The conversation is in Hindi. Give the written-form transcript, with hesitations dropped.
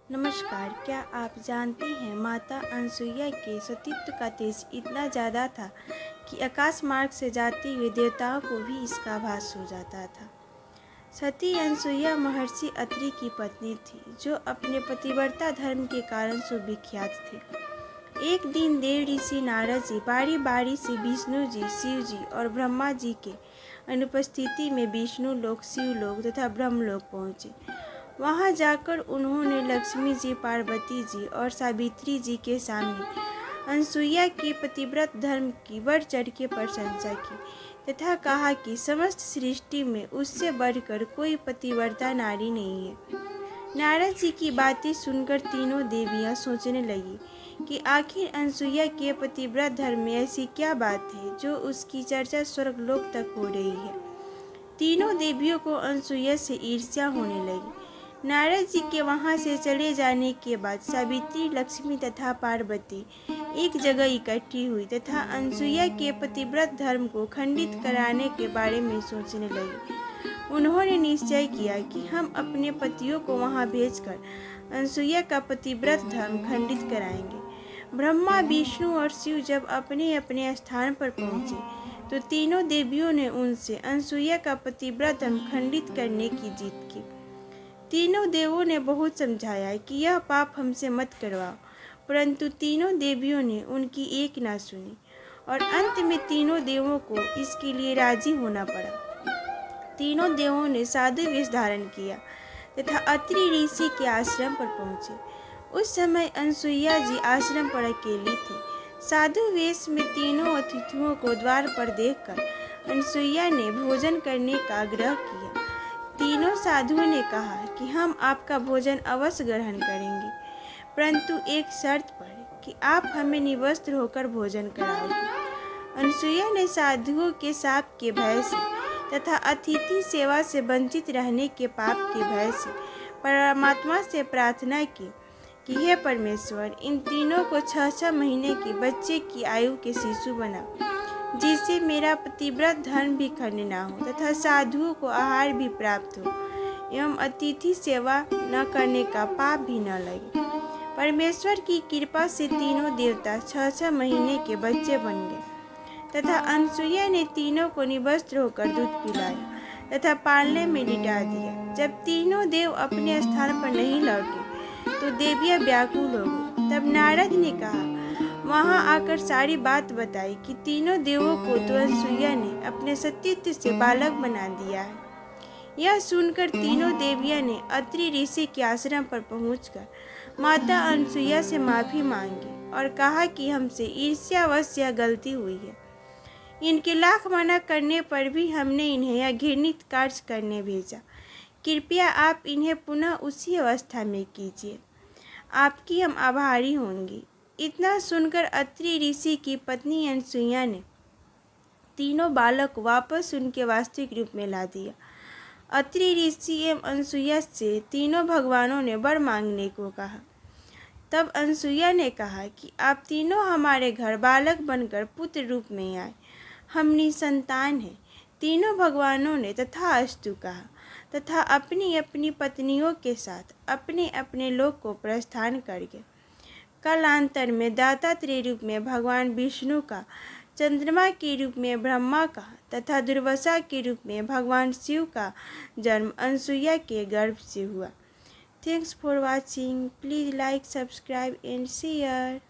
नमस्कार। क्या आप जानते हैं माता अनसुईया के सतीत्व का तेज इतना ज़्यादा था कि आकाश मार्ग से जाते हुए देवताओं को भी इसका आभास हो जाता था। सती अनसुईया महर्षि अत्रि की पत्नी थी जो अपने पतिव्रता धर्म के कारण सुविख्यात थी। एक दिन देव ऋषि नारद जी बारी बारी से विष्णु जी, शिव जी और ब्रह्मा जी के अनुपस्थिति में विष्णु लोक, शिवलोक तथा ब्रह्मलोक पहुँचे। वहां जाकर उन्होंने लक्ष्मी जी, पार्वती जी और सावित्री जी के सामने अनसुईया के पतिव्रत धर्म की बढ़ चढ़ के प्रशंसा की तथा कहा कि समस्त सृष्टि में उससे बढ़कर कोई पतिव्रता नारी नहीं है। नारद जी की बातें सुनकर तीनों देवियां सोचने लगी कि आखिर अनसुईया के पतिव्रत धर्म में ऐसी क्या बात है जो उसकी चर्चा स्वर्गलोक तक हो रही है। तीनों देवियों को अनसुईया से ईर्ष्या होने लगी। नारद जी के वहां से चले जाने के बाद सावित्री, लक्ष्मी तथा पार्वती एक जगह इकट्ठी हुई तथा अनसुईया के पतिव्रत धर्म को खंडित कराने के बारे में सोचने लगी। उन्होंने निश्चय किया कि हम अपने पतियों को वहां भेजकर अनसुईया का पतिव्रत धर्म खंडित कराएंगे। ब्रह्मा, विष्णु और शिव जब अपने अपने स्थान पर पहुंचे तो तीनों देवियों ने उनसे अनसुईया का पतिव्रत धर्म खंडित करने की जीत की। तीनों देवों ने बहुत समझाया कि यह पाप हमसे मत करवाओ, परंतु तीनों देवियों ने उनकी एक ना सुनी और अंत में तीनों देवों को इसके लिए राजी होना पड़ा। तीनों देवों ने साधु वेश धारण किया तथा अत्रि ऋषि के आश्रम पर पहुंचे। उस समय अनसुईया जी आश्रम पर अकेली थी। साधु वेश में तीनों अतिथियों को द्वार पर देखकर अनसुईया ने भोजन करने का आग्रह किया। तीनों साधुओं ने कहा कि हम आपका भोजन अवश्य ग्रहण करेंगे, परंतु एक शर्त पर कि आप हमें निवस्त्र होकर भोजन कराओगे। अनसुईया ने साधुओं के शाप के भय से तथा अतिथि सेवा से वंचित रहने के पाप के भय से परमात्मा से प्रार्थना की कि हे परमेश्वर, इन तीनों को 6-6 महीने के बच्चे की आयु के शिशु बनाओ, जिससे मेरा पतिव्रत धर्म भी खंड न हो तथा साधुओं को आहार भी प्राप्त हो एवं अतिथि सेवा न करने का पाप भी न लगे। परमेश्वर की कृपा से तीनों देवता 6-6 महीने के बच्चे बन गए तथा अनसुईया ने तीनों को निवस्त्र होकर दूध पिलाया तथा पालने में लिटा दिया। जब तीनों देव अपने स्थान पर नहीं लौटे तो देवियां व्याकुल हो गई। तब नारद ने कहा, वहां आकर सारी बात बताई कि तीनों देवों को तो अनसुईया ने अपने सतीत्व से बालक बना दिया है। यह सुनकर तीनों देवियां ने अत्रि ऋषि के आश्रम पर पहुंचकर माता अनसुईया से माफी मांगी और कहा कि हमसे ईर्ष्यावश यह गलती हुई है। इनके लाख मना करने पर भी हमने इन्हें यह घृणित कार्य करने भेजा। कृपया आप इन्हें पुनः उसी अवस्था में कीजिए, आपकी हम आभारी होंगी। इतना सुनकर अत्रि ऋषि की पत्नी अनसुईया ने तीनों बालक को वापस उनके वास्तविक रूप में ला दिया। अत्रि ऋषि एवं अनसुईया से तीनों भगवानों ने वर मांगने को कहा। तब अनसुईया ने कहा कि आप तीनों हमारे घर बालक बनकर पुत्र रूप में आए, हम निसंतान हैं। तीनों भगवानों ने तथास्तु कहा तथा अपनी अपनी पत्नियों के साथ अपने अपने लोक को प्रस्थान कर गए। कालांतर में दातात्रेय रूप में भगवान विष्णु का, चंद्रमा के रूप में ब्रह्मा का तथा दुर्वासा के रूप में भगवान शिव का जन्म अनसुईया के गर्भ से हुआ। Thanks for watching. Please like, subscribe and share.